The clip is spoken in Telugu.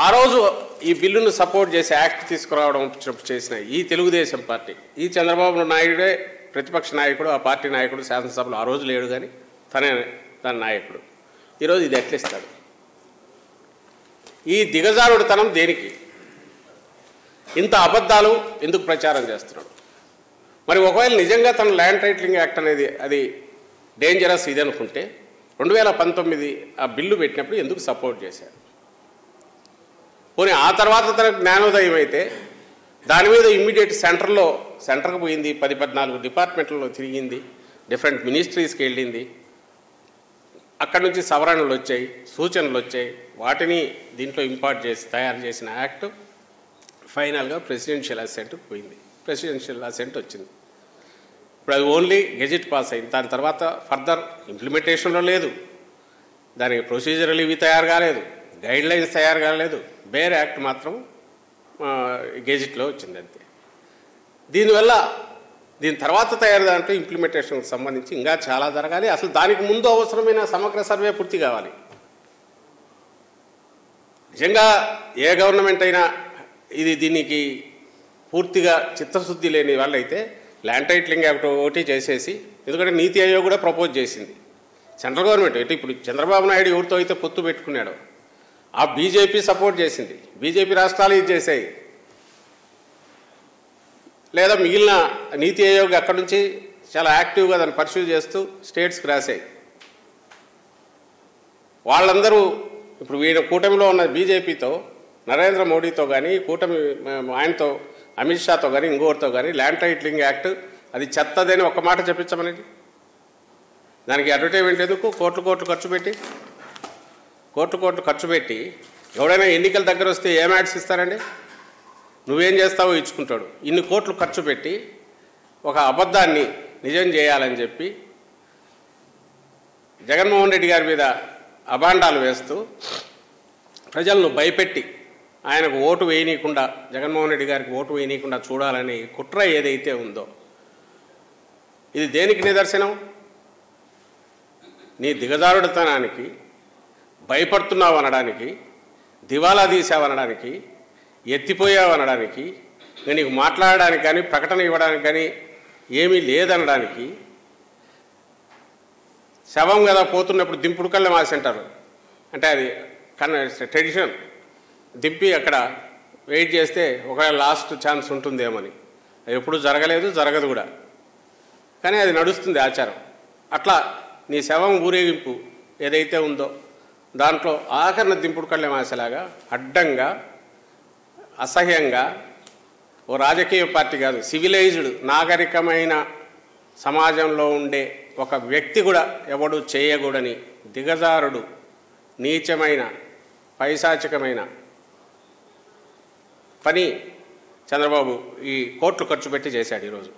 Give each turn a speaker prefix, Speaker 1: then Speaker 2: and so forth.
Speaker 1: ఆ రోజు ఈ బిల్లును సపోర్ట్ చేసి యాక్ట్ తీసుకురావడం చేసిన ఈ తెలుగుదేశం పార్టీ, ఈ చంద్రబాబు నాయుడే ప్రతిపక్ష నాయకుడు, ఆ పార్టీ నాయకుడు, శాసనసభలో ఆ రోజు లేడు కానీ తనే దాని నాయకుడు. ఈరోజు ఇది ఎట్లిస్తాడు? ఈ దిగజారుడుతనం దేనికి? ఇంత అబద్ధాలు ఎందుకు ప్రచారం చేస్తున్నాడు? మరి ఒకవేళ నిజంగా తన ల్యాండ్ టైటిలింగ్ యాక్ట్ అనేది అది డేంజరస్ ఇది అనుకుంటే 2019 ఆ బిల్లు పెట్టినప్పుడు ఎందుకు సపోర్ట్ చేశారు? పోనీ ఆ తర్వాత తన జ్ఞానోదయం అయితే దాని మీద ఇమ్మీడియట్ సెంటర్కి పోయింది, 10-14 డిపార్ట్మెంట్లలో తిరిగింది, డిఫరెంట్ మినిస్ట్రీస్కి వెళ్ళింది, అక్కడి నుంచి సవరణలు వచ్చాయి, సూచనలు వచ్చాయి, వాటిని దీంట్లో ఇంపార్ట్ చేసి తయారు చేసిన యాక్ట్ ఫైనల్గా ప్రెసిడెన్షియల్ అసెంట్కి పోయింది. ప్రెసిడెన్షియల్ అసెంట్ వచ్చింది. ఇప్పుడు అది ఓన్లీ గెజెట్ పాస్ అయింది. దాని తర్వాత ఫర్దర్ ఇంప్లిమెంటేషన్లో లేదు, దానికి ప్రొసీజర్లు ఇవి తయారు కాలేదు, గైడ్ లైన్స్ తయారు కాలేదు, బేర్ యాక్ట్ మాత్రం గెజెట్లో వచ్చింది అంతే. దీనివల్ల దీని తర్వాత తయారు దాంట్లో ఇంప్లిమెంటేషన్కి సంబంధించి ఇంకా చాలా జరగాలి. అసలు దానికి ముందు అవసరమైన సమగ్ర సర్వే పూర్తి కావాలి. నిజంగా ఏ గవర్నమెంట్ అయినా దీనికి పూర్తిగా చిత్తశుద్ధి లేని వాళ్ళైతే ల్యాండ్ టైటిలింగ్ యాక్ట్ ఒకటి చేసేసి, ఎందుకంటే నీతి ఆయోగ్ కూడా ప్రపోజ్ చేసింది, సెంట్రల్ గవర్నమెంట్ అంటే ఇప్పుడు చంద్రబాబు నాయుడు ఎవరితో అయితే పొత్తు పెట్టుకున్నాడో ఆ బీజేపీ సపోర్ట్ చేసింది, బీజేపీ రాష్ట్రాలు ఇది చేసాయి, లేదా మిగిలిన నీతి ఆయోగ్ అక్కడి నుంచి చాలా యాక్టివ్గా దాన్ని పర్సూ చేస్తూ స్టేట్స్కి రాసాయి. వాళ్ళందరూ ఇప్పుడు వీళ్ళ కూటమిలో ఉన్న బీజేపీతో, నరేంద్ర మోడీతో కానీ, కూటమి ఆయనతో అమిత్ షాతో కానీ, ఇంకోరితో కానీ ల్యాండ్ టైటిలింగ్ యాక్ట్ అది చెత్తదని ఒక్క మాట చెప్పించమనేది. దానికి అడ్వర్టైజ్మెంట్ ఎందుకు? కోట్లు ఖర్చు పెట్టి ఎవడైనా ఎన్నికల దగ్గర వస్తే ఏం యాడ్స్ ఇస్తారండి? నువ్వేం చేస్తావో ఇచ్చుకుంటాడు. ఇన్ని కోట్లు ఖర్చు పెట్టి ఒక అబద్ధాన్ని నిజం చేయాలని చెప్పి జగన్మోహన్ రెడ్డి గారి మీద అభాండాలు వేస్తూ ప్రజలను భయపెట్టి ఆయనకు ఓటు వేయనీయకుండా, జగన్మోహన్ రెడ్డి గారికి ఓటు వేయనీయకుండా చూడాలని కుట్ర ఏదైతే ఉందో ఇది దేనికి నిదర్శనం? నీ దిగజారుడుతనానికి, భయపడుతున్నావు అనడానికి, దివాలా తీసావనడానికి, ఎత్తిపోయావనడానికి, నీకు మాట్లాడడానికి కానీ ప్రకటన ఇవ్వడానికి కానీ ఏమీ లేదనడానికి, శవం కదా పోతున్నప్పుడు దింపుడు కళ్ళ మాసంటారు, అంటే అది ట్రెడిషన్, దింపి అక్కడ వెయిట్ చేస్తే ఒకవేళ లాస్ట్ ఛాన్స్ ఉంటుందేమని. అది ఎప్పుడు జరగలేదు, జరగదు కూడా, కానీ అది నడుస్తుంది ఆచారం. అట్లా నీ శవం ఊరేగింపు ఏదైతే ఉందో దాంట్లో ఆఖరణ దింపుడు కళ్ళ మాసలాగా అడ్డంగా, అసహ్యంగా, ఓ రాజకీయ పార్టీ కాదు, సివిలైజ్డ్ నాగరికమైన సమాజంలో ఉండే ఒక వ్యక్తి కూడా ఎవడు చేయకూడని దిగజారుడు, నీచమైన, పైశాచికమైన పని చంద్రబాబు ఈ కోట్లు ఖర్చు పెట్టి చేశాడు ఈరోజు.